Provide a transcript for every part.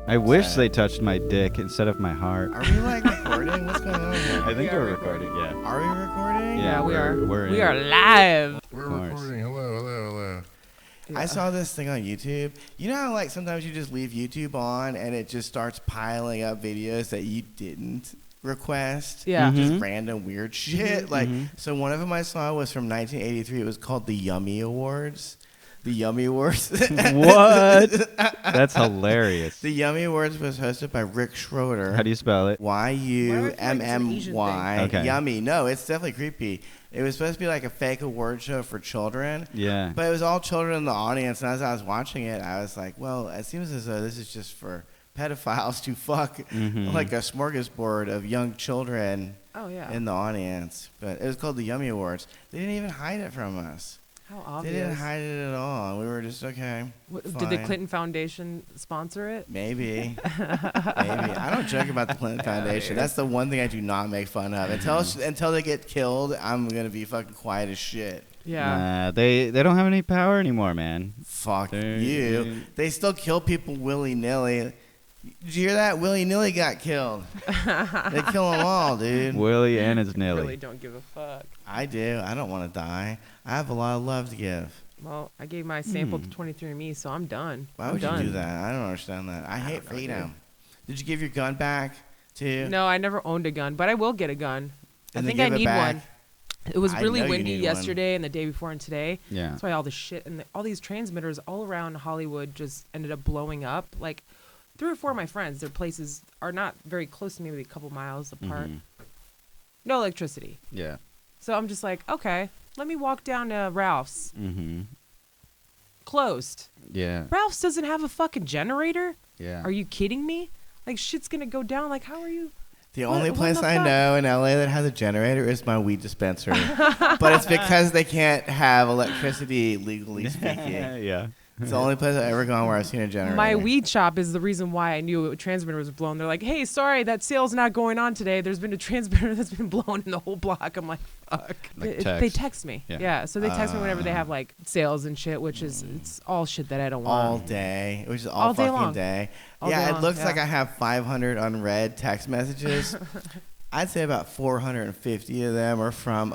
I wish they touched my dick instead of my heart. Are we like recording? What's going on here? I think we're recording, yeah. Are we recording? Yeah, we are. We are live. We're recording. Hello. Yeah. I saw this thing on YouTube. You know how like sometimes you just leave YouTube on and it just starts piling up videos that you didn't request? Yeah. Mm-hmm. Just random weird shit. Like, so one of them I saw was from 1983. It was called the Yummy Awards. The Yummy Awards. What? That's hilarious. The Yummy Awards was hosted by Rick Schroeder. How do you spell it? Y-U-M-M-Y. Okay. Yummy. No, it's definitely creepy. It was supposed to be like a fake award show for children. Yeah. But it was all children in the audience. And as I was watching it, I was like, well, it seems as though this is just for pedophiles to fuck like a smorgasbord of young children in the audience. But it was called the Yummy Awards. They didn't even hide it from us. How obvious. They didn't hide it at all. We were just, okay, Did the Clinton Foundation sponsor it? Maybe. I don't joke about the Clinton Foundation. That's the one thing I do not make fun of. Until they get killed, I'm going to be fucking quiet as shit. Yeah. They don't have any power anymore, man. Fuck you. They still kill people willy-nilly. Did you hear that? Willy-nilly got killed. They kill them all, dude. Willie and his I Nilly. really don't give a fuck. I do. I don't want to die. I have a lot of love to give. Well, I gave my sample to 23andMe, so I'm done. Why would you do that? I don't understand that. I hate freedom. Did you give your gun back too? No, I never owned a gun, but I will get a gun. And I think then I give it need back? one. It was I really know you windy need yesterday and the day before and today. Yeah. That's why all the shit and all these transmitters all around Hollywood just ended up blowing up. Like 3 or 4 of my friends, their places are not very close to me, maybe a couple miles apart. No electricity. Yeah. So I'm just like, okay, let me walk down to Ralph's. Closed. Yeah. Ralph's doesn't have a fucking generator? Yeah. Are you kidding me? Like, shit's gonna go down. Like, how are you? The only place I know in LA that has a generator is my weed dispensary. But it's because they can't have electricity legally speaking. Yeah. It's the only place I've ever gone where I've seen a generator. My weed shop is the reason why I knew a transmitter was blown. They're like, hey, sorry, that sale's not going on today. There's been a transmitter that's been blown in the whole block. I'm like, fuck. Like They text me. Yeah. Yeah, so they text me whenever they have, like, sales and shit, which is, it's all shit that I don't want. All day. Which is all day fucking long. day. All Yeah, day it long, looks yeah. like I have 500 unread text messages. I'd say about 450 of them are from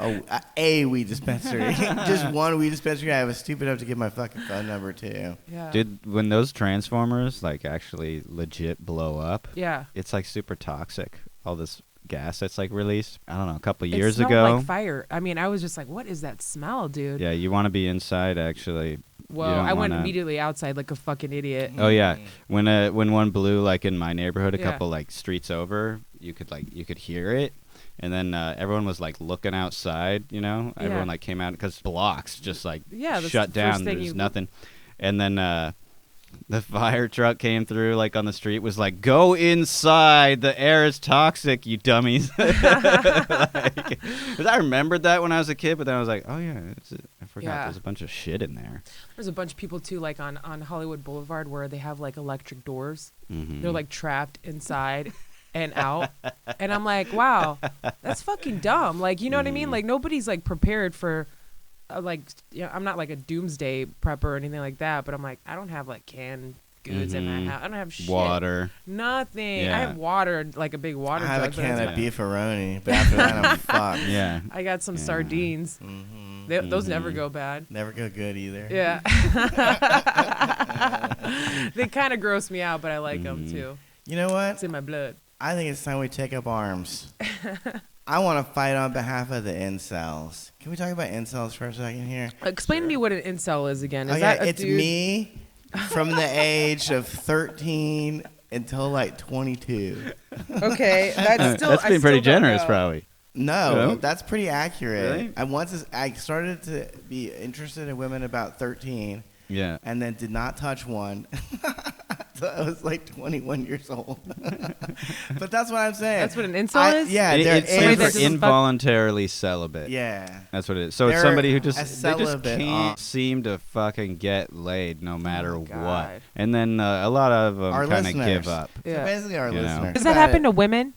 a weed dispensary. Just one weed dispensary I was stupid enough to give my fucking phone number to. Yeah. Dude, when those transformers like actually legit blow up, Yeah. it's like super toxic. All this gas that's like released. I don't know, a couple of It years smelled ago. like fire. I mean, I was just like, what is that smell, dude? Yeah, you want to be inside actually. Well, You don't I went wanna- immediately outside like a fucking idiot. Oh yeah, when one blew like in my neighborhood, a Yeah. couple like streets over, you could hear it, and then everyone was like looking outside, you know. Yeah. Everyone like came out because blocks just like Yeah, that's shut the first down. thing There's you- nothing, and then the fire truck came through like on the street, was like, "Go inside, the air is toxic, you dummies." Like, 'cause I remembered that when I was a kid, but then I was like, "Oh yeah, I forgot Yeah. there's a bunch of shit in there." There's a bunch of people too, like on Hollywood Boulevard, where they have like electric doors. Mhm. They're like trapped inside and out, and I'm like, wow, that's fucking dumb. Like, you know what I mean? Like, nobody's like prepared for, like, you know, I'm not like a doomsday prepper or anything like that, but I'm like, I don't have like canned goods in my house. I don't have shit. Water. Nothing. Yeah. I have water, like a big water I have a jug. but can that's of about- beefaroni, but after that I'm fucked. Yeah. I got some sardines. Those never go bad. Never go good either. Yeah. They kind of gross me out, but I like them too. You know what? It's in my blood. I think it's time we take up arms. I want to fight on behalf of the incels. Can we talk about incels for a second here? Explain to me what an incel is again. Is Okay, that a it's dude? me from the age of 13 until like 22. Okay, that's still. That's I been still pretty don't generous, know. probably. No, No? that's pretty accurate. Really? I started to be interested in women about 13 Yeah. and then did not touch one. So I was like 21 years old. But that's what I'm saying. That's what an incel is? Yeah, It, they're it stands Somebody that for doesn't fuck- involuntarily celibate. Yeah. That's what it is. So it's They're somebody who a just they just celibate can't off. seem to fucking get laid no matter what. God. And then a lot of them Our kind of listeners. give up. So Yeah. basically our You know. listeners. Does that happen to women?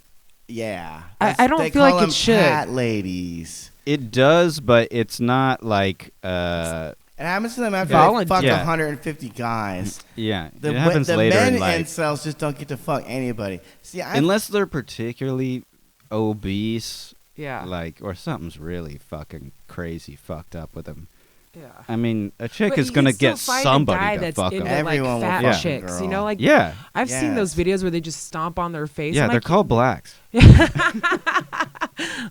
Yeah. I don't They feel like call it them should. cat ladies. It does, but it's not like It happens to them after they fuck 150 guys. Yeah, the later men in life. incels just don't get to fuck anybody. See, unless they're particularly obese. Yeah. Like, or something's really fucking crazy fucked up with them. Yeah. I mean, a chick is gonna get somebody to fuck them. Everyone like, will fat chicks, girl. you know, like I've Yes. seen those videos where they just stomp on their face. Yeah, they're called blacks.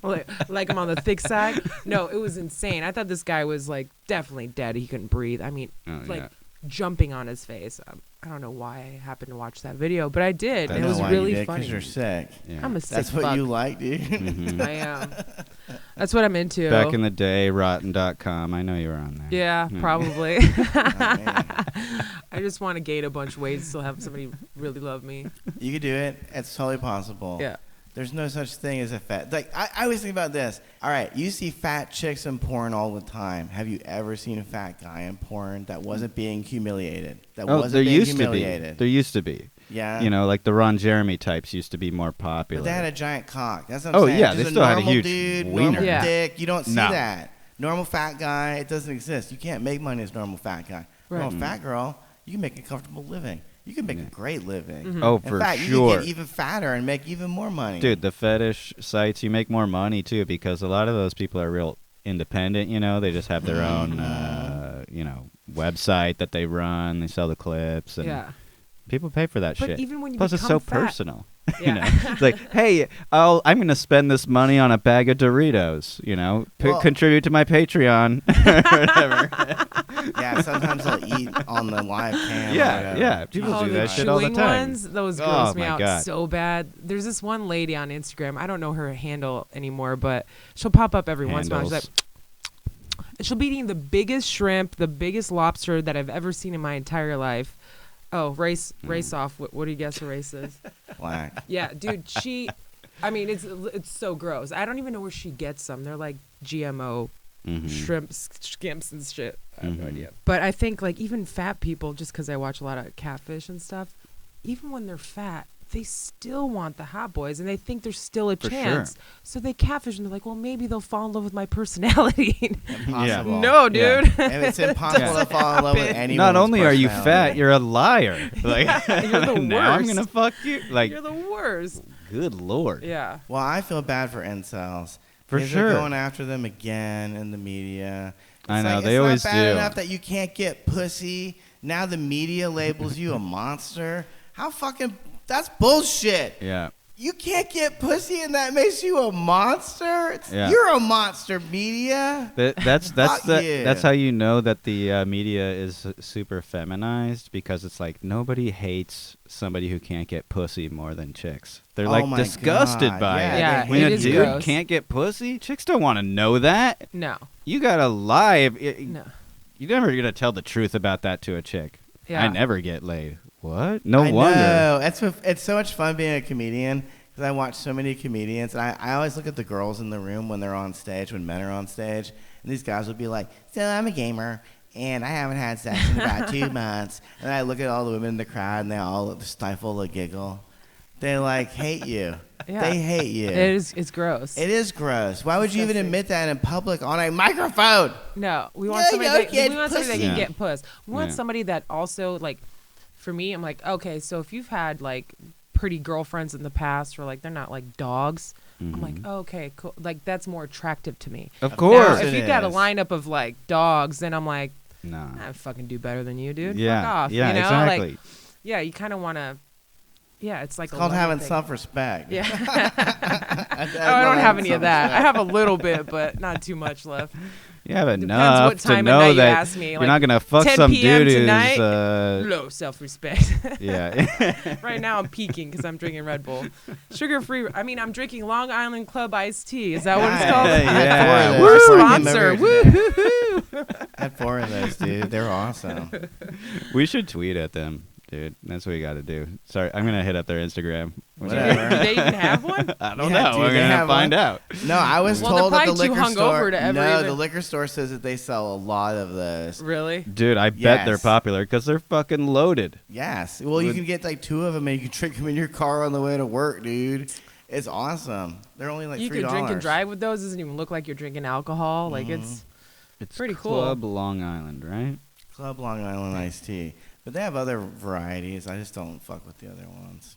like I'm on the thick side. No, it was insane. I thought this guy was like definitely dead. He couldn't breathe. I mean, jumping on his face. I don't know why I happened to watch that video, but I did. I and it was know why really you did, funny. 'cause you're sick. Yeah. I'm a sick That's what fuck. you like, dude. Mm-hmm. I am. That's what I'm into. Back in the day, rotten.com. I know you were on there. Yeah, probably. I just want to gain a bunch of weight and still have somebody really love me. You could do it. It's totally possible. Yeah. There's no such thing as a fat. Like I always think about this. All right, you see fat chicks in porn all the time. Have you ever seen a fat guy in porn that wasn't being humiliated? There used to be. Yeah. You know, like the Ron Jeremy types used to be more popular. But they had a giant cock. That's what I'm saying. Yeah, just they still had a huge dude, wiener. normal dick. You don't see No. that. Normal fat guy, it doesn't exist. You can't make money as normal fat guy. Right. Normal fat girl, you can make a comfortable living. You can make a great living. Mm-hmm. Oh, in for fact, sure. you can get even fatter and make even more money. Dude, the fetish sites, you make more money too because a lot of those people are real independent, you know. They just have their own, website that they run. They sell the clips. And people pay for that but shit. Even when you Plus, it's so fat, personal. Yeah. You know, it's like, hey, I'm going to spend this money on a bag of Doritos. You know, contribute to my Patreon or whatever. Yeah, sometimes I'll eat on the live cam. Yeah, people do that shit all the chewing time. Ones, those gross me out God. so bad. There's this one lady on Instagram. I don't know her handle anymore, but she'll pop up every once in a while. She's like, she'll be eating the biggest shrimp, the biggest lobster that I've ever seen in my entire life. Oh, race off. What do you guess her race is? Black. Yeah, dude. I mean, it's so gross. I don't even know where she gets them. They're like GMO shrimp skimps and shit. I have no idea. But I think like even fat people, just because I watch a lot of catfish and stuff, even when they're fat, they still want the hot boys and they think there's still a chance. Sure. So they catfish and they're like, well, maybe they'll fall in love with my personality. Impossible. No, dude. Yeah. And it's impossible to fall in love with anyone. Not only are you fat, you're a liar. Like, you're the worst. Now I'm going to fuck you. Like, you're the worst. Good Lord. Yeah. Well, I feel bad for incels. For sure. They're going after them again in the media. I know, they always do. It's not bad enough that you can't get pussy. Now the media labels you a monster. How fucking... That's bullshit. Yeah. You can't get pussy and that makes you a monster? Yeah. You're a monster, media. That's how you know that the media is super feminized, because it's like nobody hates somebody who can't get pussy more than chicks. They're like disgusted by it. Yeah, when a dude gross. can't get pussy, chicks don't want to know that. No. You gotta lie. No. You're never gonna tell the truth about that to a chick. Yeah. I never get laid. What? No I wonder. know. It's so much fun being a comedian, because I watch so many comedians, and I always look at the girls in the room when they're on stage, when men are on stage, and these guys will be like, so I'm a gamer, and I haven't had sex in about 2 months. And I look at all the women in the crowd, and they all stifle a giggle. They like hate you. Yeah. They hate you. It's gross. It is gross. Why would you even admit that in public on a microphone? No, we want somebody that can get puss. We want somebody that also, like, for me, I'm like, okay, so if you've had like pretty girlfriends in the past, or like they're not like dogs, I'm like, oh, okay, cool. Like that's more attractive to me. Of course. Now, if you've got a lineup of like dogs, then I'm like, no, I fucking do better than you, dude. Yeah, fuck off. yeah, you know? exactly. Like, yeah, you kind of want to. Yeah, it's like it's called having self-respect. Yeah. I don't have any of that. I have a little bit, but not too much left. You have Depends enough what time to of night know you that ask me. you're Like, not gonna fuck 10 some p.m. dude tonight, who's low self-respect. Yeah. Right now I'm peaking because I'm drinking Red Bull, sugar-free. I mean, I'm drinking Long Island Club iced tea. Is that what it's called? Yeah. We're a sponsor. Woo-hoo-hoo. I had 4 of those, dude. They're awesome. We should tweet at them, dude. That's what you got to do. Sorry, I'm gonna hit up their Instagram. Whatever. Do they even have one? I don't Yeah, know. dude, We're they gonna have find one. out. No, I was Well, told they're at the probably too liquor store. hungover to ever No, even- the liquor store says that they sell a lot of those. Really? Dude, I bet Yes. they're popular because they're fucking loaded. Yes. Well, you can get like 2 of them, and you can drink them in your car on the way to work, dude. It's awesome. They're only like $3. You could drink and drive with those. Doesn't even look like you're drinking alcohol. Like it's It's pretty Club cool. Long Island, right? Club Long Island iced tea. But they have other varieties. I just don't fuck with the other ones.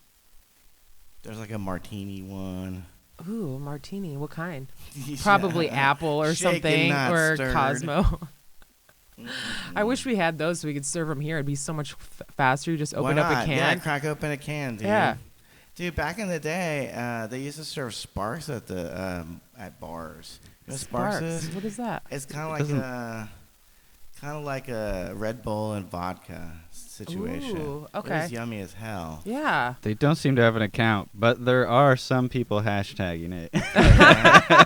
There's like a martini one. Ooh, martini. What kind? Yeah. Probably apple or Shaken, something, not or stirred. Cosmo. I wish we had those so we could serve them here. It'd be so much faster. You just open up a can. Yeah, crack open a can, dude. Yeah. Dude, back in the day, they used to serve Sparks at the at bars. You know what Sparks is? What is that? It's kind of like a Red Bull and vodka situation. Ooh, okay. It was yummy as hell. Yeah. They don't seem to have an account, but there are some people hashtagging it.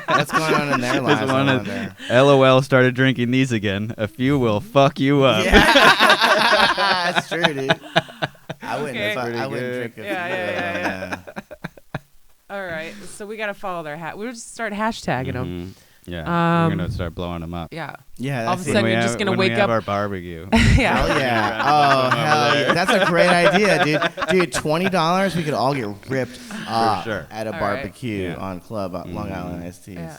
What's going on in their lives? One is, LOL started drinking these again. A few will fuck you up. Yeah. That's true, dude. I wouldn't. Okay. I wouldn't drink a few. Yeah. All right. So we gotta follow their We'll just start hashtagging them. Yeah, we're gonna start blowing them up. Yeah. Yeah. All of a sudden, you're just gonna wake up. Our barbecue. Yeah. Oh yeah. Oh hell yeah. That's a great idea, dude. Dude, $20, we could all get ripped sure. at a All barbecue right. on Club Long Island iced teas. Yeah.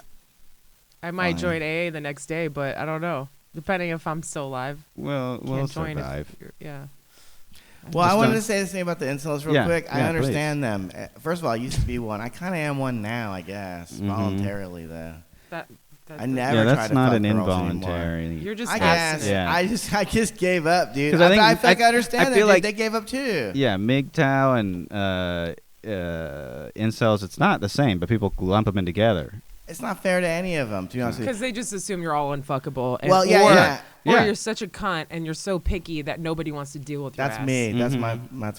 I might join AA the next day, but I don't know. Depending if I'm still alive. We'll join survive. Yeah. Well, I wanted to say this thing about the incels real quick. I Yeah, understand them. First of all, I used to be one. I kind of am one now, I guess. Voluntarily, though. I never tried that's to not fuck an girls involuntary. anymore. You're just I guess. Yeah. I just gave up, dude. 'Cause I feel like I understand I that, feel dude. like- They gave up too. Yeah, MGTOW and incels, it's not the same, but people lump them in together. It's not fair to any of them, to be honest with you. Because they just assume you're all unfuckable. And, Well, yeah. Or Yeah. you're such a cunt and you're so picky that nobody wants to deal with your That's ass. me. That's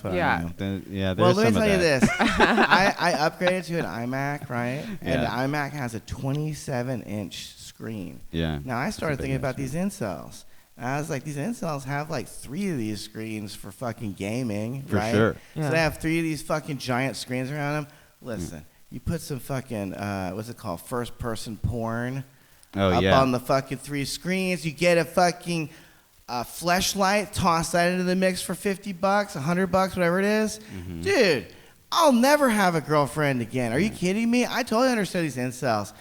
what Yeah. I know. There's Well, let me some tell of you that. this. I upgraded to an iMac, right? And the Yeah. iMac has a 27-inch screen. Yeah. Now, I started It's a big thinking about ass these incels. And I was like, these incels have like 3 of these screens for fucking gaming, For right? sure. Yeah. So they have 3 of these fucking giant screens around them. Listen, you put some fucking, what's it called, first-person porn up on the fucking 3 screens. You get a fucking fleshlight, toss that into the mix for $50, $100, whatever it is. Dude, I'll never have a girlfriend again. Are you kidding me? I totally understand these incels.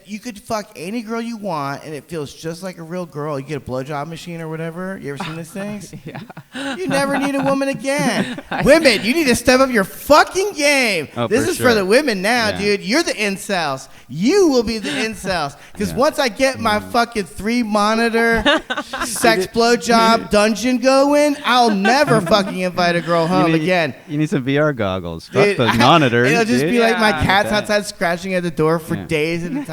You could fuck any girl you want, and it feels just like a real girl. You get a blowjob machine or whatever. You ever seen these things? Yeah. You never need a woman again. Women, you need to step up your fucking game. Oh, This for is sure. for the women now, Yeah. dude. You're the incels. You will be the incels. Because once I get my fucking 3-monitor sex blowjob dungeon going, I'll never fucking invite a girl home again. You need some VR goggles. Fuck Dude, those monitors. It'll just be like my Yeah. cats outside scratching at the door for days at a time.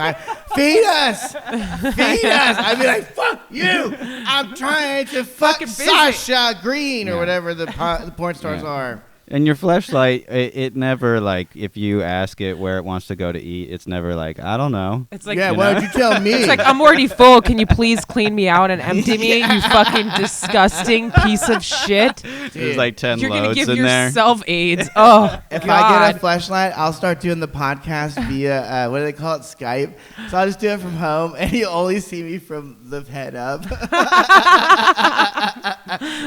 Feed us! Feed us! I'd be like, fuck you! I'm trying to fuck Fucking busy. Sasha Green or Yeah. whatever the porn stars Yeah. are. And your fleshlight, it never, like, if you ask it where it wants to go to eat, it's never like, I don't know. It's like, Yeah, you why know? don't you tell me? it's like, I'm already full. Can you please clean me out and empty me, you fucking disgusting piece of shit? There's like 10 You're going to loads give in there. yourself AIDS. Oh, If God. I get a flashlight, I'll start doing the podcast via, what do they call it, Skype. So I'll just do it from home, and you'll only see me from the head up.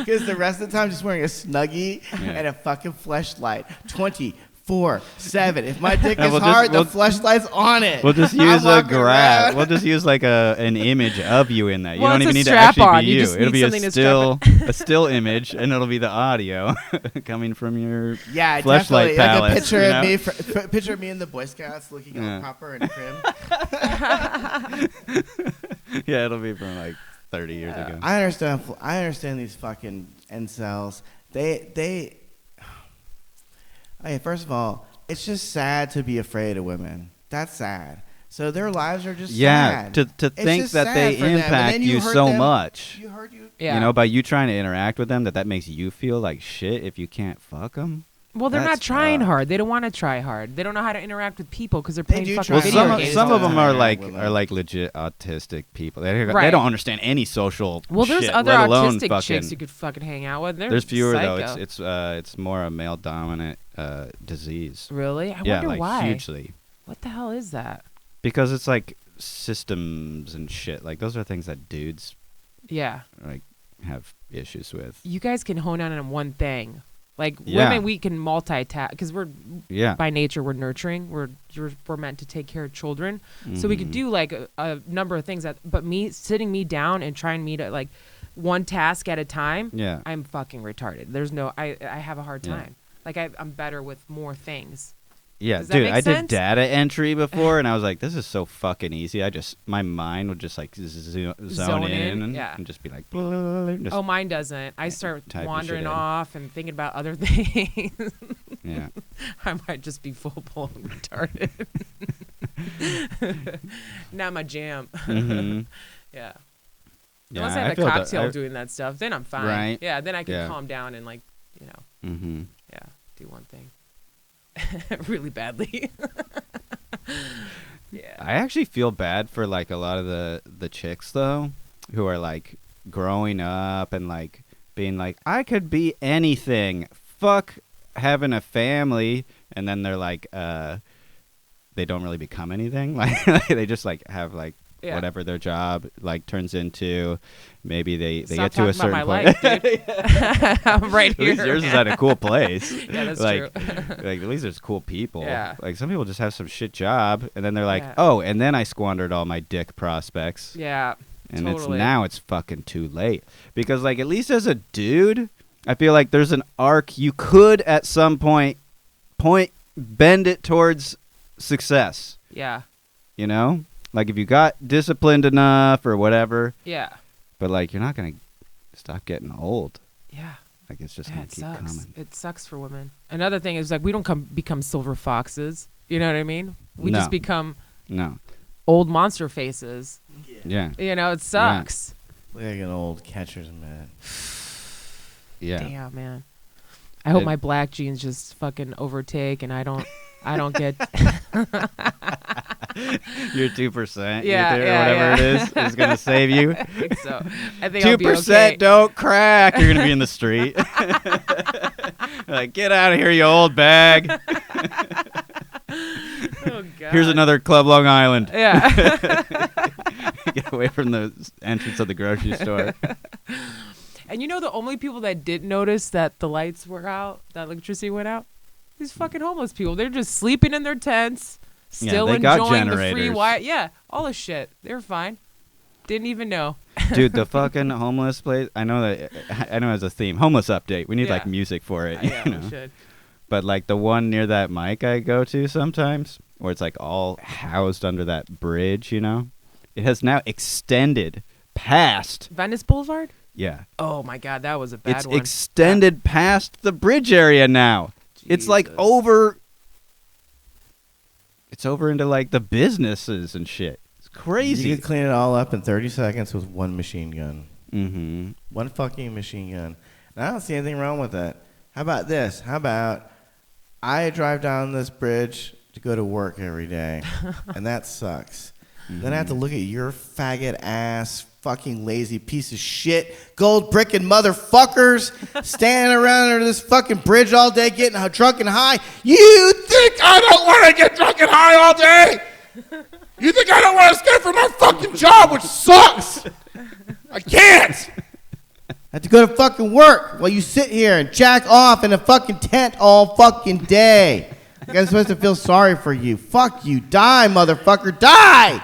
Because the rest of the time, I'm just wearing a Snuggie and a fucking flashlight. 24/7. If my dick No, is we'll just- hard, we'll- the flashlight's on it. We'll just I'm use a walking graph. around. We'll just use like an image of you in that. You Well, don't it's even a need to strap actually on. be You you. just It'll need be something to strap a still image, and it'll be the audio coming from your Yeah, fleshlight definitely. Like a palace. picture you of know? me, picture of me in the Boy Scouts looking all Yeah. proper and prim. Yeah, it'll be from like 30 years ago. I understand these fucking incels. They. Okay, first of all, it's just sad to be afraid of women. That's sad. So their lives are just sad. to It's think just that sad they for them. And impact then you hurt so them. much. You heard you. Yeah. You know, by you trying to interact with them, that makes you feel like shit if you can't fuck them. Well, they're not That's trying tough. hard. They don't want to try hard. They don't know how to interact with people because they're They playing do fucking try Well, video hard. games. some all of the them time. are like legit autistic people. They Right. don't understand any social. Well, there's shit, other let alone autistic fucking, chicks you could fucking hang out with. They're There's fewer psycho. though. It's more a male dominant disease. Really? I Yeah, wonder like why. hugely. What the hell is that? Because it's like systems and shit. Like those are things that dudes Yeah. like have issues with. You guys can hone in on one thing. Like women, we can multitask because we're by nature we're nurturing. We're meant to take care of children, so we could do like a number of things. But sitting me down and trying me to like one task at a time. Yeah, I'm fucking retarded. There's no I have a hard time. Like I'm better with more things. Yeah, dude, I did data entry before, and I was like, this is so fucking easy. My mind would just like zone in and just be like, oh, mine doesn't. I start wandering off and thinking about other things. Yeah. I might just be full-blown retarded. Not my jam. Mm-hmm. Yeah. Unless I have a cocktail doing that stuff, then I'm fine. Right. Yeah, then I can calm down and like, do one thing. Really badly. Yeah. I actually feel bad for like a lot of the chicks though, who are like growing up and like being like, I could be anything. Fuck having a family, and then they're like they don't really become anything. Like they just like have like whatever their job like turns into. Maybe they get to a certain point. Life, dude. I'm right here. At least yours is at a cool place. Yeah, that's like, true. Like at least there's cool people. Yeah. Like some people just have some shit job, and then they're like, oh, and then I squandered all my dick prospects. Yeah. And totally. it's fucking too late. Because like at least as a dude, I feel like there's an arc you could at some point bend it towards success. Yeah. You know? Like if you got disciplined enough or whatever. Yeah. But like you're not going to stop getting old. Yeah. Like it's just going to keep coming. It sucks for women. Another thing is like we don't become silver foxes. You know what I mean? We just become old monster faces. Yeah. You know, it sucks. Like an old catcher's mitt. Yeah. Damn, man. I hope my black genes just fucking overtake and I don't get your 2%, whatever it is gonna save you. I think so. I think 2% don't crack. You're gonna be in the street. Like, get out of here, you old bag. Oh, God. Here's another Club Long Island. Yeah. Get away from the entrance of the grocery store. And you know the only people that didn't notice that the lights were out, that electricity went out? These fucking homeless people. They're just sleeping in their tents, still enjoying the free Wi-Fi. Yeah, all this shit. They're fine. Didn't even know. Dude, the fucking homeless place. I know as a theme. Homeless update. We need like music for it. Yeah, we should. But like the one near that mic I go to sometimes, where it's like all housed under that bridge, you know? It has now extended past Venice Boulevard? Yeah. Oh my God, that was a bad one. It's extended past the bridge area now. Jesus. It's like over. It's over into like the businesses and shit. It's crazy. You can clean it all up in 30 seconds with one machine gun. Mm-hmm. One fucking machine gun. And I don't see anything wrong with that. How about this? How about I drive down this bridge to go to work every day, and that sucks. Mm-hmm. Then I have to look at your faggot ass fucking lazy piece of shit, gold bricking motherfuckers standing around under this fucking bridge all day getting drunk and high. You think I don't want to get drunk and high all day? You think I don't want to stay for my fucking job, which sucks? I can't. I have to go to fucking work while you sit here and jack off in a fucking tent all fucking day. You guys are supposed to feel sorry for you. Fuck you. Die, motherfucker. Die.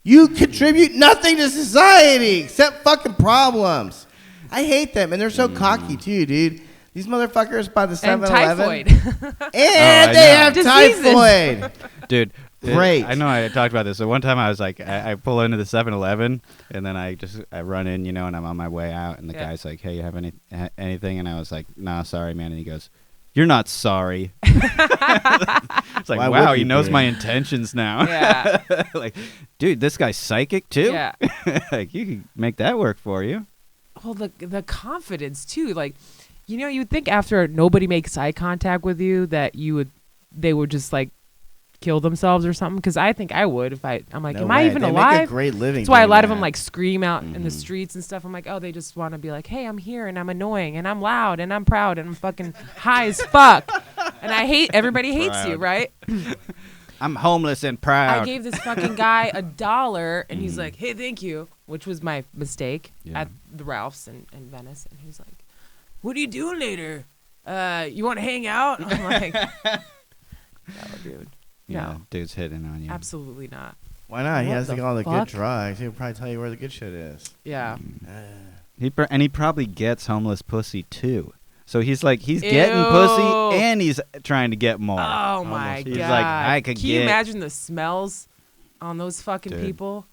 You contribute nothing to society except fucking problems. I hate them, and they're so cocky too, dude. These motherfuckers by the 7-Eleven. And they have typhoid. Dude. Great. I know I talked about this. So one time I was like, I pull into the 7-Eleven, and then I run in, you know, and I'm on my way out, and the guy's like, hey, you have anything? And I was like, nah, sorry, man. And he goes, you're not sorry. It's like, wow, he knows my intentions now. Yeah. Like, dude, this guy's psychic too? Yeah. Like, you can make that work for you. Well, the confidence too. Like, you know, you would think after nobody makes eye contact with you that they would just like kill themselves or something, because I think I would if I'm like, am I even alive? Make a great living. That's why a lot of them like scream out in the streets and stuff. I'm like, oh, they just want to be like, hey, I'm here and I'm annoying and I'm loud and I'm proud and I'm fucking high as fuck. And everybody hates you, right? I'm homeless and proud. I gave this fucking guy $1 and he's like, hey, thank you, which was my mistake at the Ralph's in Venice. And he's like, what are you doing later? You want to hang out? I'm like, no, dude. Yeah, No. dude's hitting on you. Absolutely not. Why not? He What has the like all the good fuck? drugs. He'll probably tell you where the good shit is. Yeah. He probably gets homeless pussy too. So he's getting pussy and he's trying to get more. Oh my god. He's like, I could Can you imagine the smells on those fucking people?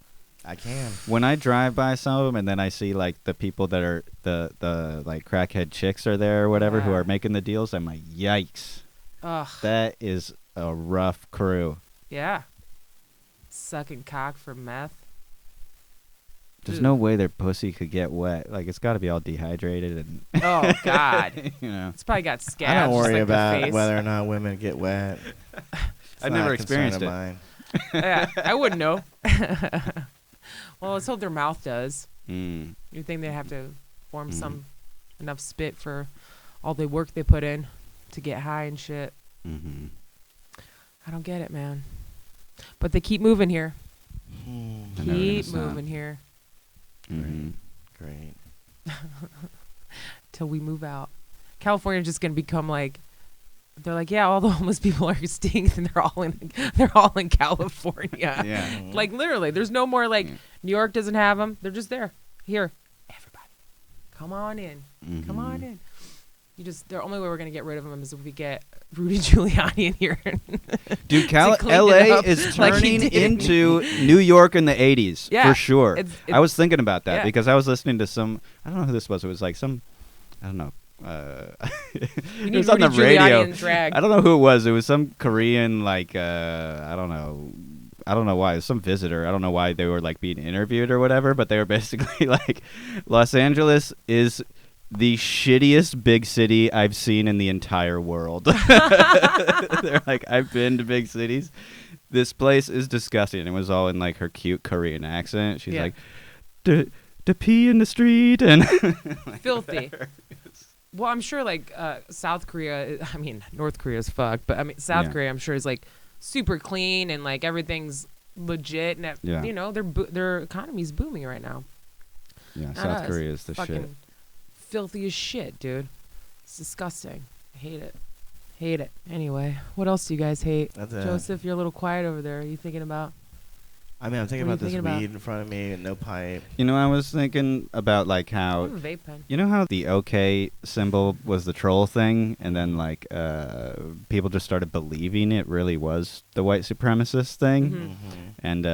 I can. When I drive by some of them and then I see like the people that are the like crackhead chicks are there or whatever who are making the deals, I'm like, yikes. Ugh. That is a rough crew. Yeah. Sucking cock for meth. There's no way their pussy could get wet. Like, it's got to be all dehydrated and. Oh God. You know. It's probably got scabs. I don't worry just like the about face. whether or not women get wet. I've never experienced it. Mine. Yeah, I wouldn't know. Well, let's hope their mouth does. Mm. You think they have to form enough spit for all the work they put in to get high and shit? Mm-hmm. I don't get it, man. But they keep moving here. Keep 100%. moving here Mm-hmm. Great. till we move out. California's just gonna become like. They're like, yeah, all the homeless people are extinct, and they're all in California. Yeah. Like literally, there's no more like New York doesn't have them. They're just there. Here, everybody, come on in, come on in. The only way we're gonna get rid of them is if we get Rudy Giuliani in here. Dude, to clean it LA up is like he turning did. into New York in the 80s, Yeah, for sure. I was thinking about that yeah. because I was listening to I don't know who this was. It was like I don't know. We it was need on the Rudy Giuliani radio. in drag. I don't know who it was. It was some Korean, like, I don't know why. It was some visitor. I don't know why they were, like, being interviewed or whatever, but they were basically like, Los Angeles is the shittiest big city I've seen in the entire world. They're like, I've been to big cities. This place is disgusting. It was all in, like, her cute Korean accent. She's like, to pee in the street and Filthy. Well, I'm sure like South Korea. I mean, North Korea is fucked, but I mean South Korea. I'm sure is like super clean and like everything's legit. And you know their economy's booming right now. Yeah, South Korea is the fucking shit. Filthy as shit, dude. It's disgusting. I hate it. Hate it. Anyway, what else do you guys hate? Joseph, you're a little quiet over there. Are you thinking about? I mean, I'm thinking about this weed in front of me and no pipe. You know, I was thinking about like how I have a vape pen. You know how the OK symbol was the troll thing, and then like people just started believing it really was the white supremacist thing, and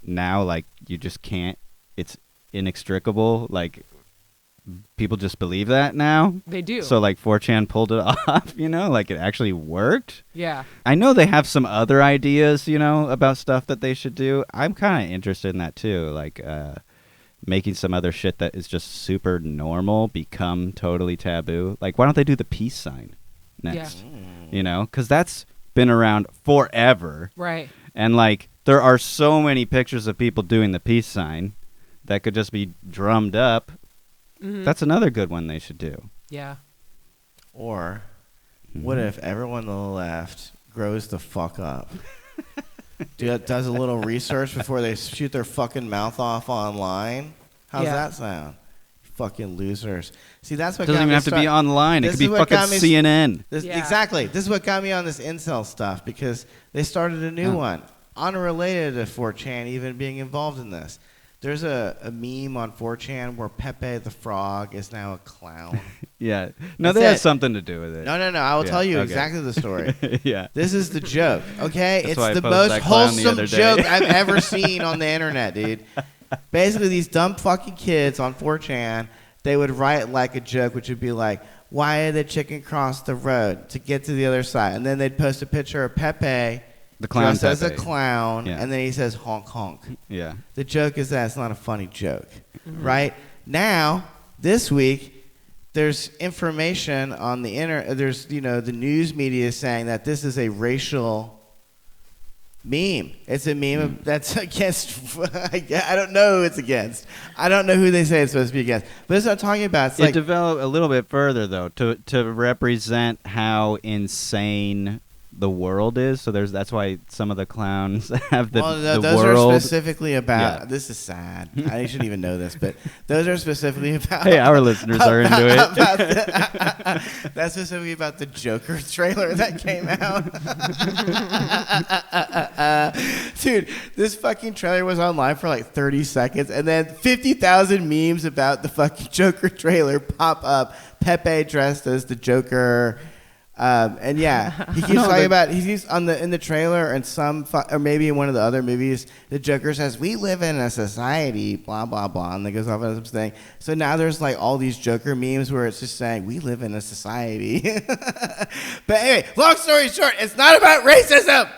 now like you just can't. It's inextricable. Like people just believe that now. They do. So like 4chan pulled it off. You know, like it actually worked. Yeah. I know they have some other ideas, you know, about stuff that they should do. I'm kind of interested in that too, like making some other shit that is just super normal become totally taboo. Like, why don't they do the peace sign next? Yeah. You know, because that's been around forever. Right. And like, there are so many pictures of people doing the peace sign that could just be drummed up. That's another good one they should do. Yeah. Or what if everyone on the left grows the fuck up? Does a little research before they shoot their fucking mouth off online? How's that sound? Fucking losers. See, that's what doesn't even have to be online. It could be fucking CNN. Exactly. This is what got me on this incel stuff because they started a new one unrelated to 4chan even being involved in this. There's a meme on 4chan where Pepe the Frog is now a clown. Yeah. No, that has something to do with it. No. I will tell you exactly the story. Yeah. This is the joke, okay? That's it's the most wholesome joke I've ever seen on the internet, dude. Basically, these dumb fucking kids on 4chan, they would write like a joke, which would be like, why did the chicken cross the road to get to the other side? And then they'd post a picture of Pepe. The clown dressed as a clown, and then he says honk honk. Yeah. The joke is that it's not a funny joke, right? Now, this week, there's information on the internet. There's, the news media saying that this is a racial meme. It's a meme that's against. I don't know who it's against. I don't know who they say it's supposed to be against. But it's not talking about. It's like developed a little bit further though to represent how insane the world is. So that's why some of the clowns have the those world. Are specifically about. Yeah. This is sad. I shouldn't even know this, but those are specifically about. Hey, our listeners are into it. That's specifically about the Joker trailer that came out. Dude, this fucking trailer was online for like 30 seconds, and then 50,000 memes about the fucking Joker trailer pop up. Pepe dressed as the Joker. And yeah, he keeps talking about he's in the trailer and or maybe in one of the other movies, the Joker says, "We live in a society, blah blah blah," and then goes off on some thing. So now there's like all these Joker memes where it's just saying, "We live in a society." But anyway, long story short, it's not about racism.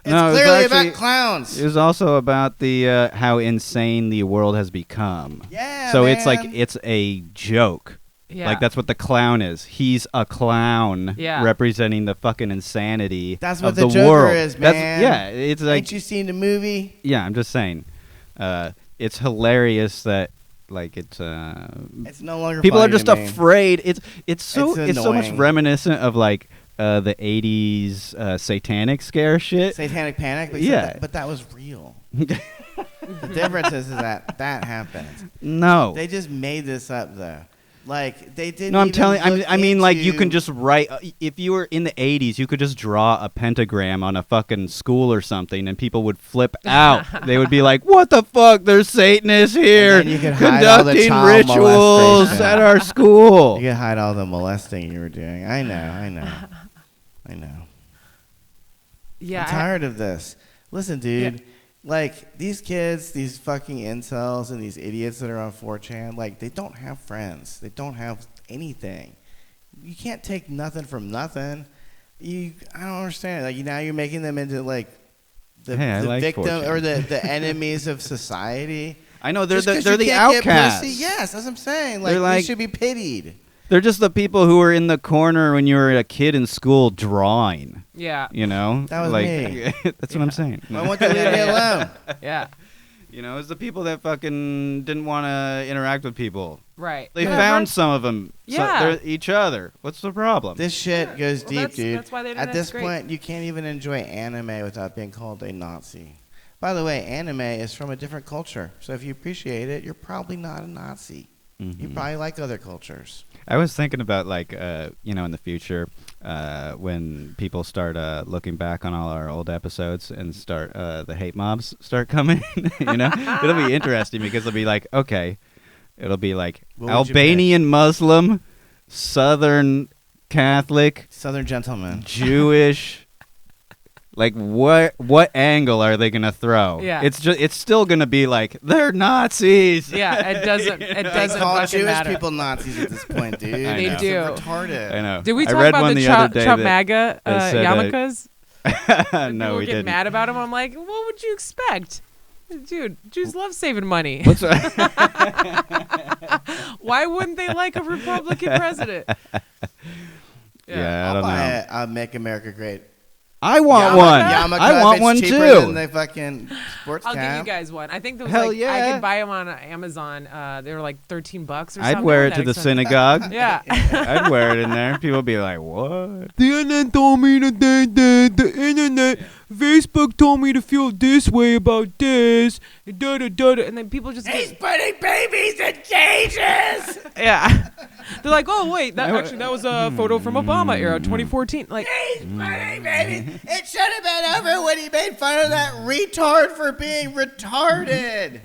It's clearly about clowns. It was also about the how insane the world has become. Yeah. So man. it's like it's a joke. Yeah. Like, that's what the clown is. He's a clown representing the fucking insanity of the world. That's what the Joker is, man. It's like... Ain't you seen the movie? Yeah, I'm just saying. It's hilarious that, like, it's no longer people funny are just to me. afraid. It's so much reminiscent of, like, the 80s satanic scare shit. Satanic Panic? But that was real. The difference is that happened. No. They just made this up, though. Like, they didn't. No, I'm telling. I mean, like, you can just write. If you were in the '80s, you could just draw a pentagram on a fucking school or something, and people would flip out. They would be like, "What the fuck? There's Satanists here conducting rituals at our school." You could hide all the molesting you were doing. I know. Yeah. I'm tired of this. Listen, dude. Yeah. Like, these kids, these fucking incels and these idiots that are on 4chan, like, they don't have friends. They don't have anything. You can't take nothing from nothing. I don't understand. Like, now you're making them into, like, the victim 4chan. Or the enemies of society. I know, they're the outcasts. Yes, that's what I'm saying. Like, they should be pitied. They're just the people who were in the corner when you were a kid in school drawing. Yeah. You know? That was me. That's what I'm saying. I want to leave me alone. Yeah. You know, it's the people that fucking didn't want to interact with people. Right. They found some of them. Yeah. Each other. What's the problem? This shit goes deep, dude. That's why the At this great. point, you can't even enjoy anime without being called a Nazi. By the way, anime is from a different culture. So if you appreciate it, you're probably not a Nazi. Mm-hmm. You probably like other cultures. I was thinking about, like, in the future, when people start looking back on all our old episodes and start the hate mobs start coming, it'll be interesting because it'll be like, okay, it'll be like Albanian Muslim, Southern Catholic, Southern gentleman, Jewish. Like, what angle are they gonna throw? Yeah. It's still gonna be like, they're Nazis. Yeah, it doesn't call fucking Jewish matter. people Nazis at this point, dude. They do. Retarded. I know. Did we talk about the Trump MAGA yarmulkes? No, we didn't. Mad about them. I'm like, what would you expect? Dude, Jews love saving money. Why wouldn't they like a Republican president? Yeah, I don't know. I'll Make America Great. I want one. I want one cheaper too. Than the fucking sports I'll cap. give you guys one. I think those Hell yeah. I could buy them on Amazon. They were like $13 or something. I'd wear it to the synagogue. Yeah. I'd wear it in there. People would be like, "What?" The internet told me that the internet, Facebook told me to feel this way about this. And then people just He's putting babies in cages. Yeah. They're like, oh wait, that was a photo from Obama era, 2014. Like, he's putting babies. It should have been over when he made fun of that retard for being retarded.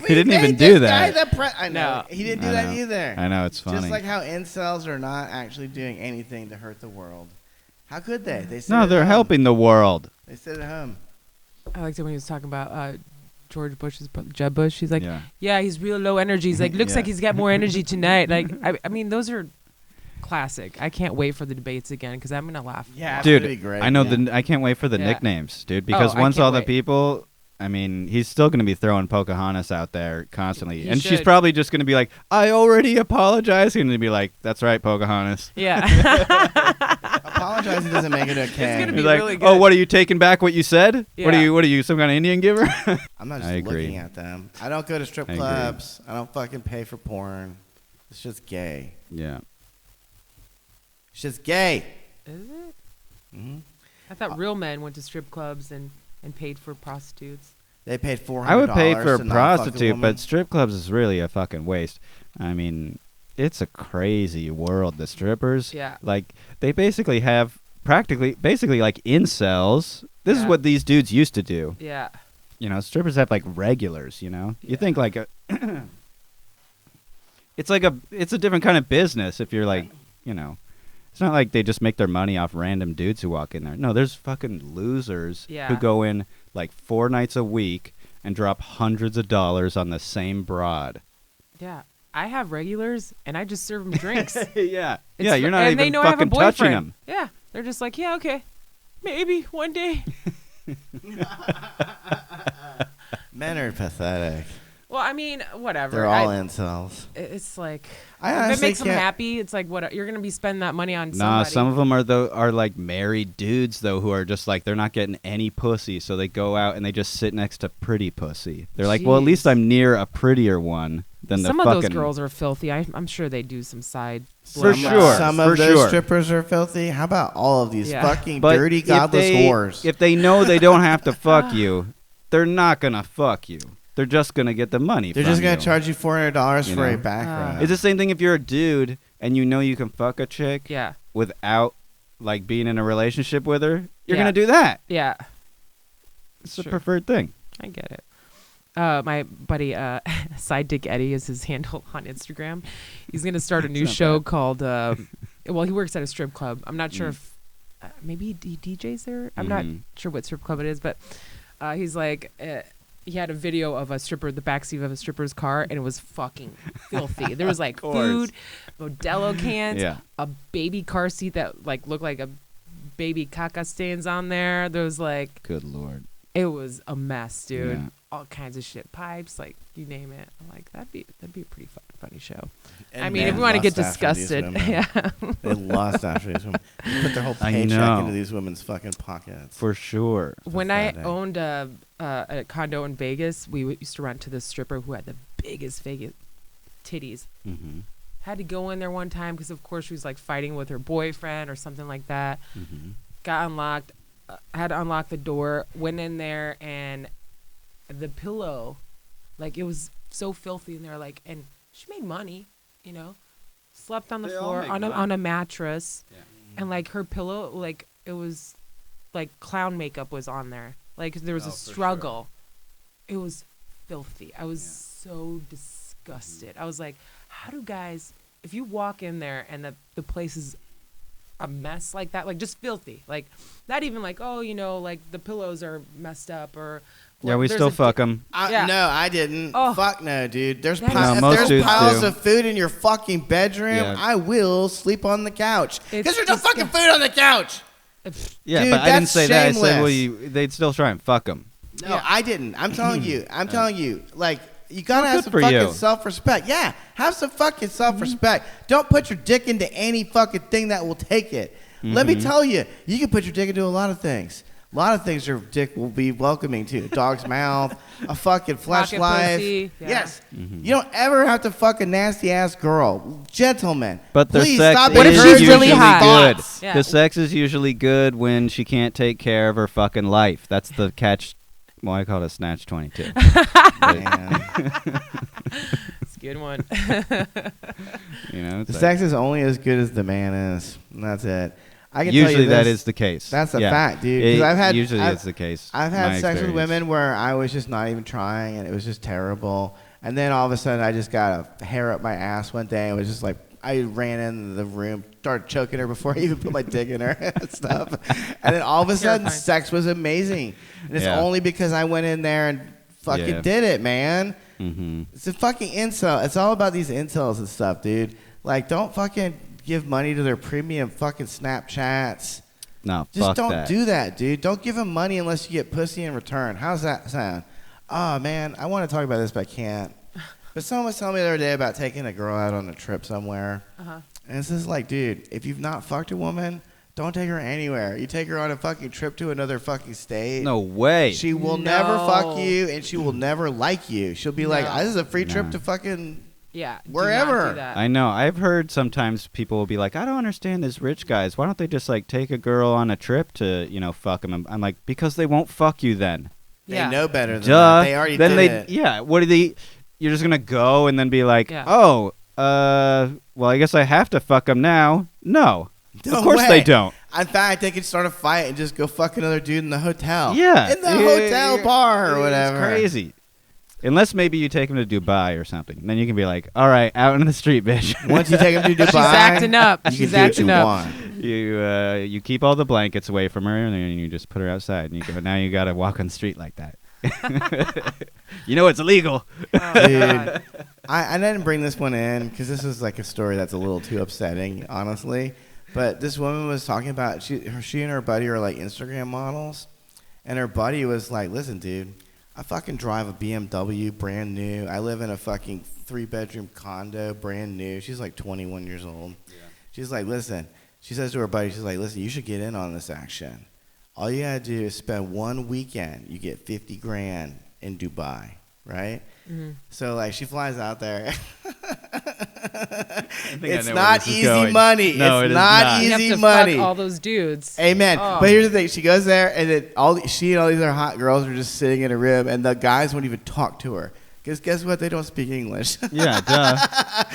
He didn't even do that. I know. He didn't do that either. I know, it's funny. Just like how incels are not actually doing anything to hurt the world. How could they? They're helping the world. They sit at home. I liked it when he was talking about George Bush's Jeb Bush. He's like, yeah, he's real low energy. He's like, looks like he's got more energy tonight. Like, I mean, those are classic. I can't wait for the debates again because I'm gonna laugh. Yeah, dude, be great. I know. I can't wait for the nicknames, dude. Because once all the people, I mean, he's still gonna be throwing Pocahontas out there constantly, and she's probably just gonna be like, "I already apologized," and to be like, "That's right, Pocahontas." Yeah. Apologizing doesn't make it okay. It's gonna be like, really good. Oh, what are you taking back what you said? Yeah. What are you, some kind of Indian giver? I'm not just looking at them. I don't go to strip clubs. I don't fucking pay for porn. It's just gay. Yeah. It's just gay. Is it? Mm-hmm. I thought real men went to strip clubs and paid for prostitutes. They paid $400. I would pay for a to not fuck prostitute, woman. but strip clubs is really a fucking waste. I mean, it's a crazy world. The strippers, Yeah. like they basically have basically like incels. This is what these dudes used to do. Yeah. You know, strippers have like regulars. You know, you think like a. It's a different kind of business. If you're like, you know, it's not like they just make their money off random dudes who walk in there. No, there's fucking losers who go in like 4 nights a week and drop hundreds of dollars on the same broad. Yeah. I have regulars, and I just serve them drinks. Yeah. You're not and they even know I have a fucking touching boyfriend. them. Yeah. They're just like, yeah, okay. Maybe one day. Men are pathetic. Well, I mean, whatever. They're all incels. It's like, I if it makes them happy, it's like, what you're going to be spending that money on somebody. Nah, some of them are like married dudes, though, who are just like, they're not getting any pussy, so they go out and they just sit next to pretty pussy. They're like, well, at least I'm near a prettier one than the fucking... Some of those girls are filthy. I'm sure they do some side... For sure. Some of those strippers are filthy. How about all of these fucking dirty, godless whores? If they know they don't have to fuck you, they're not going to fuck you. They're just going to get the money They're from just going you. to charge you $400 for a back rub. It's the same thing if you're a dude and you know you can fuck a chick without like being in a relationship with her. You're going to do that. Yeah. It's the preferred thing. I get it. My buddy, Side Dick Eddie is his handle on Instagram. He's going to start a new show called, well, he works at a strip club. I'm not sure if, maybe he DJs there. I'm not sure what strip club it is, but he's like, he had a video of a stripper, the backseat of a stripper's car, and it was fucking filthy. There was like food, Modelo cans, a baby car seat that like looked like a baby caca stains on there. There was like, good Lord. It was a mess, dude. Yeah. All kinds of shit, pipes, like you name it. I'm like, that'd be a pretty funny show. And I mean, if we want to get disgusted, they lust after these women. They put their whole paycheck into these women's fucking pockets. For sure. When I owned a condo in Vegas, we used to rent to this stripper who had the biggest Vegas titties. Mm-hmm. Had to go in there one time because, of course, she was like fighting with her boyfriend or something like that. Mm-hmm. Got unlocked. Had to unlock the door. Went in there and the pillow, like it was so filthy in there. Like, and she made money, you know. Slept on the floor on a mattress, and like her pillow, like it was, like clown makeup was on there. Like there was a struggle. Sure. It was filthy. I was so disgusted. I was like, how do guys? If you walk in there and the place is a mess like that, like just filthy, like not even like, oh, you know, like the pillows are messed up or we still fuck them. No, I didn't. Oh. Fuck no, dude. If most there's piles do. of food in your fucking bedroom, I will sleep on the couch because there's no fucking food on the couch. Yeah, dude, but I didn't say that. I said, shameless. they'd still try and fuck them. No, I didn't. I'm telling you. Like, you gotta have some for fucking you. self-respect. Yeah, have some fucking self-respect. Don't put your dick into any fucking thing that will take it. Let me tell you, you can put your dick into a lot of things. A lot of things your dick will be welcoming to. A dog's mouth, a fucking fleshlight. Yes. You don't ever have to fuck a nasty-ass girl. Gentlemen, but their please sex stop What if is she's usually really hot? good. Yeah. The sex is usually good when she can't take care of her fucking life. That's the catch. Well, I call it a snatch 22. It's a good one. You know, the sex is only as good as the man is. And that's it. I can usually tell you this, that is the case. That's a fact, dude. Because it's the case. I've had sex with women where I was just not even trying, and it was just terrible. And then all of a sudden, I just got a hair up my ass one day. And it was just like I ran into the room, started choking her before I even put my dick in her and stuff. And then all of a sudden, sex was amazing. And it's only because I went in there and fucking did it, man. Mm-hmm. It's a fucking incel. It's all about these incels and stuff, dude. Like, don't fucking give money to their premium fucking Snapchats. No, just fuck don't do that, dude. Don't give them money unless you get pussy in return. How's that sound? Oh, man, I want to talk about this, but I can't. But someone was telling me the other day about taking a girl out on a trip somewhere. And it's just like, dude, if you've not fucked a woman, don't take her anywhere. You take her on a fucking trip to another fucking state. No way. She will never fuck you, and she will never like you. She'll be like, this is a free trip to fucking Yeah. Wherever. Do not do that. I know. I've heard sometimes people will be like, I don't understand these rich guys. Why don't they just like take a girl on a trip to, fuck them? I'm like, because they won't fuck you then. They know better than Duh. that. They already then did it. Yeah. What do they? You're just gonna go and then be like, Yeah. oh, well, I guess I have to fuck them now. No. No of course way. they don't. In fact, they could start a fight and just go fuck another dude in the hotel. Yeah. In the hotel bar or whatever. It's crazy. Unless maybe you take him to Dubai or something. Then you can be like, all right, out in the street, bitch. Once you take him to Dubai. She's acting up. You She's can do acting what you up. want. You keep all the blankets away from her, and then you just put her outside. And you go, now you got to walk on the street like that. It's illegal. Oh, Dude, God. I didn't bring this one in because this is like a story that's a little too upsetting, honestly. But this woman was talking about, she and her buddy are like Instagram models. And her buddy was like, listen, dude, I fucking drive a BMW brand new. I live in a fucking 3-bedroom condo brand new. She's like 21 years old. Yeah. She's like, listen. She says to her buddy, she's like, listen, you should get in on this action. All you gotta do is spend one weekend. You get $50,000 in Dubai, right? Mm-hmm. So like she flies out there. It's not easy money. No, it's it is not You have easy to money. fuck all those dudes. Amen. Oh. But here's the thing: she goes there, and then she and all these other hot girls are just sitting in a room, and the guys won't even talk to her. Because guess what? They don't speak English. Yeah, duh.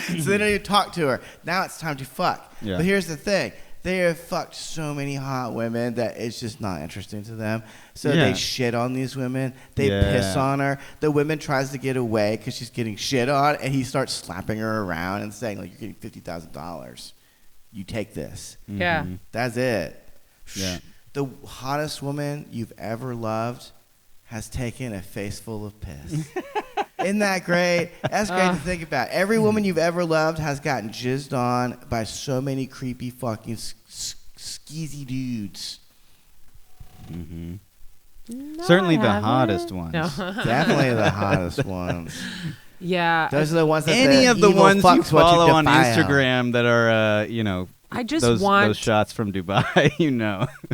So they don't even talk to her. Now it's time to fuck. Yeah. But here's the thing. They have fucked so many hot women that it's just not interesting to them. So they shit on these women. They piss on her. The woman tries to get away because she's getting shit on, and he starts slapping her around and saying, like, you're getting $50,000. You take this. Mm-hmm. Yeah. That's it. Yeah. The hottest woman you've ever loved has taken a face full of piss. Isn't that great? That's great to think about. Every woman you've ever loved has gotten jizzed on by so many creepy fucking skeezy dudes. Mm-hmm. No, Certainly I the haven't. hottest ones. No. Definitely the hottest ones. Yeah. Those are the ones that Any of the evil ones you fucks what follow on defile. Instagram that are, I just those want shots from Dubai,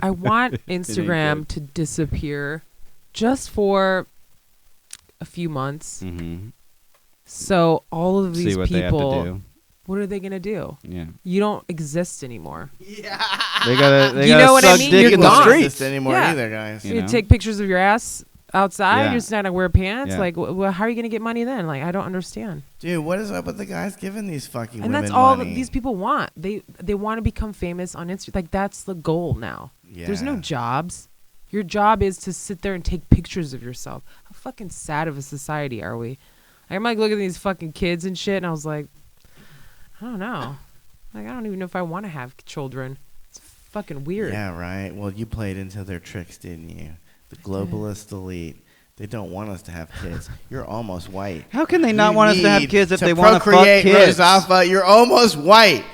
I want Instagram to disappear just for a few months. Mm-hmm. So all of these See what people, they have to do. what are they gonna do? Yeah. You don't exist anymore. Yeah. They gotta You know what I suck mean? dick You're in the gone. streets. anymore Yeah. either, guys. You You know? take pictures of your ass outside. Yeah. You're just not gonna wear pants. Yeah. Like, well, how are you gonna get money then? Like, I don't understand. Dude, what is up with the guys giving these fucking And women that's all money? that these people want. They want to become famous on Instagram. Like, that's the goal now. There's no Yeah. jobs. Your job is to sit there and take pictures of yourself. How fucking sad of a society are we? I'm like looking at these fucking kids and shit, and I was like, I don't know. Like, I don't even know if I want to have children. It's fucking weird. Yeah, right. Well, you played into their tricks, didn't you? The globalist elite. They don't want us to have kids. You're almost white. How can they not You want us to have need kids if to they want to fuck procreate, kids? Rozafa, you're almost white.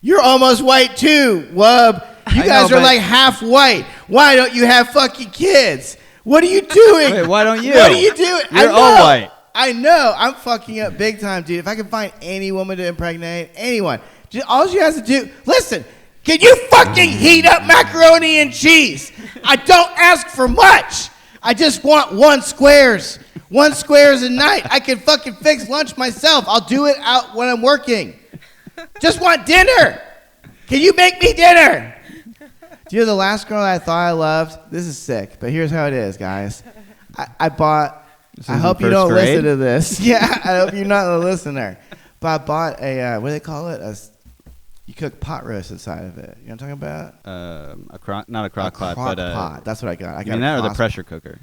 You're almost white too, Wub. You I guys know, are but- like half white. Why don't you have fucking kids? What are you doing? Wait, why don't you? What are you doing? I You're know. all white. I know. I'm fucking up big time, dude. If I can find any woman to impregnate, anyone, all she has to do, listen, can you fucking heat up macaroni and cheese? I don't ask for much. I just want 1 squares. 1 squares a night. I can fucking fix lunch myself. I'll do it out when I'm working. Just want dinner. Can you make me dinner? Do you know the last girl I thought I loved? This is sick, but here's how it is, guys. I bought... This I is hope in you don't first grade? listen to this. Yeah, I hope you're not a listener. But I bought a, what do they call it? You cook pot roast inside of it. You know what I'm talking about? Not a crock pot, crock but pot. That's what I got. I you got mean that or the cross- pressure cooker?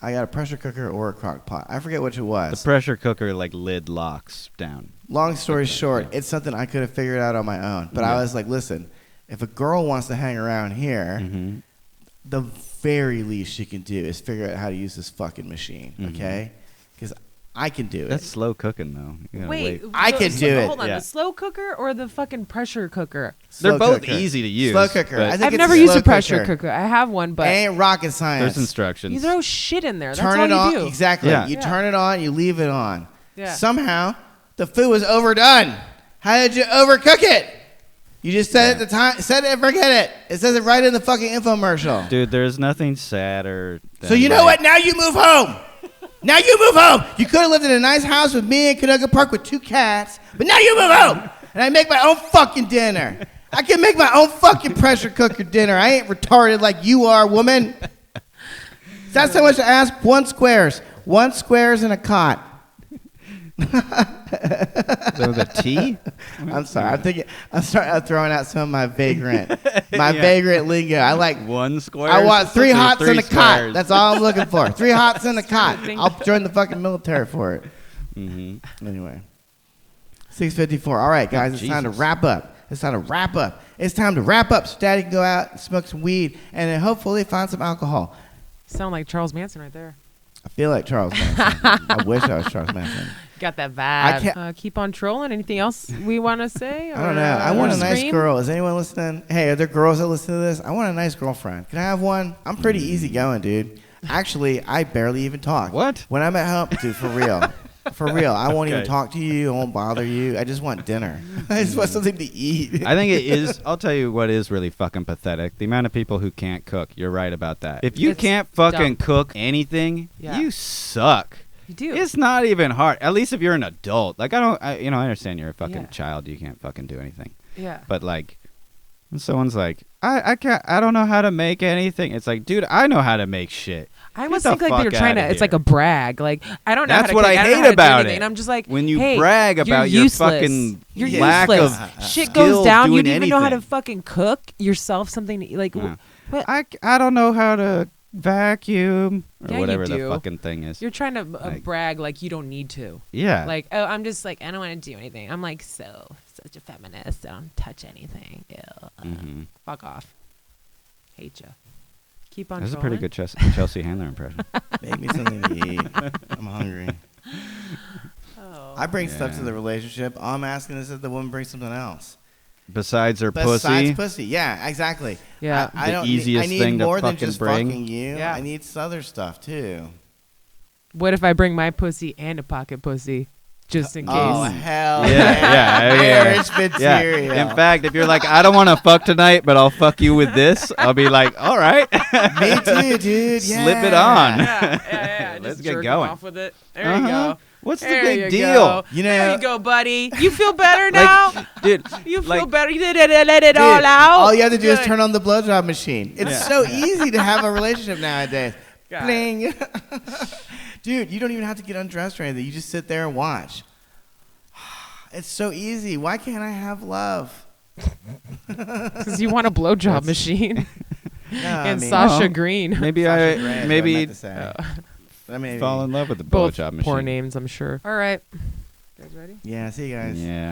I got a pressure cooker or a crock pot. I forget which it The was. pressure cooker like lid locks down. Long story short, it's something I could have figured out on my own. But I Yeah. was like, listen, if a girl wants to hang around here, Mm-hmm. the very least she can do is figure out how to use this fucking machine, Mhm. okay? Because I can do That's it. slow cooking though. You gotta Wait, wait. I can do it. Hold on, Yeah. the slow cooker or the fucking pressure cooker? They're Slow both cooker. easy to use. Slow cooker. but I think I've it's never a used slow a pressure cooker. cooker. I have one, but Ain't rocket science. there's instructions. you throw shit in there. That's Turn all it you on. do. Exactly. Yeah. You Yeah. turn it on, you leave it on. Yeah. Somehow, the food was overdone. How did you overcook it? You just said it at the time. Said it and forget it. It says it right in the fucking infomercial. Dude, there's nothing sadder. So you know what? Now you move home. Now you move home. You could have lived in a nice house with me in Canoga Park with 2 cats, but now you move home. And I make my own fucking dinner. I can make my own fucking pressure cooker dinner. I ain't retarded like you are, woman. Is that so much to ask? 1 squares. 1 squares and a cot. So the T? I'm sorry. I'm throwing out some of my vagrant vagrant lingo. I like 1 square. I want 3 hots and a cot. squares. That's all I'm looking for. 3 hots and a cot. I'll join the fucking military for it. Mm-hmm. Anyway, 6:54. All right, guys, it's time to wrap up. It's time to wrap up so Daddy can go out and smoke some weed and then hopefully find some alcohol. Sound like Charles Manson right there. I feel like Charles Manson. I wish I was Charles Manson. Got that vibe. Keep on trolling. Anything else we want to say? I don't know. I want a nice girl. Is anyone listening? Hey, are there girls that listen to this? I want a nice girlfriend. Can I have one? I'm pretty easygoing, dude. Actually, I barely even talk. What? When I'm at home, dude, for real. For real. I won't even talk to you. I won't bother you. I just want dinner. I just want something to eat. I think it is. I'll tell you what is really fucking pathetic. The amount of people who can't cook. You're right about that. If you can't fucking cook anything, you suck. You do. It's not even hard. At least if you're an adult. Like, I understand you're a fucking child. You can't fucking do anything. Yeah. But, like, when someone's like, I don't know how to make anything. It's like, dude, I know how to make shit. I almost think like they're trying to. It's like a brag. Like I don't know. That's how to what cook. I hate about it. And I'm just like, when you hey, brag about your fucking lack of shit goes down. You don't even know how to anything. fucking cook yourself something to eat. Like, what? I don't know how to vacuum or Yeah, whatever you the do. fucking thing is. You're trying to brag like you don't need to. Yeah. Like, oh, I'm just like I don't want to do anything. I'm like such a feminist. I don't touch anything. Ew. Fuck off. Hate you. Keep on. That's trolling. a pretty good Chelsea Handler impression. Make me something to eat. I'm hungry. Oh. I bring stuff to the relationship. All I'm asking is that the woman brings something else. Besides her Besides pussy. pussy. Yeah, exactly. Yeah. I don't easiest I need thing to more than fucking just bring. fucking you. Yeah. I need other stuff too. What if I bring my pussy and a pocket pussy, just in case? Oh hell Yeah. Marriage material. In fact, if you're like, I don't want to fuck tonight, but I'll fuck you with this, I'll be like, all right. Me too, dude. Yeah. Slip it on. Yeah. Let's Just get jerk going. off with it. There you go. What's the There big you deal? go. You know, there you go, buddy. You feel better now? Dude, You feel like- better? You did let it all out? all you have to do is Good. turn on the blowjob machine. It's so easy to have a relationship nowadays. Got Bling. Dude, you don't even have to get undressed or anything. You just sit there and watch. It's so easy. Why can't I have love? Because you want a blowjob machine. No, and I mean, Sasha Green. Maybe Sasha Grey is what I maybe meant to say. I mean, fall in love with the Both blowjob machine. poor names, I'm sure. All right. You guys ready? yeah, see you guys. Yeah.